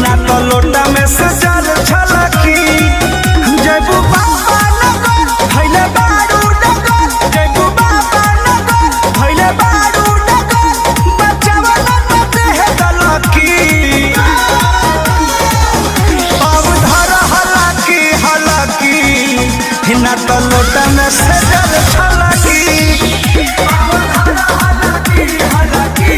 ना तो लोटा में से जल छलकी जयबू बाबा नगर भइले बारू नगर जयबू बाबा नगर भइले बारू नगर बचावा न देह दलकी अब धर हलकी हलकी ना तो लोटा में से जल छलकी अब धर हलकी हलकी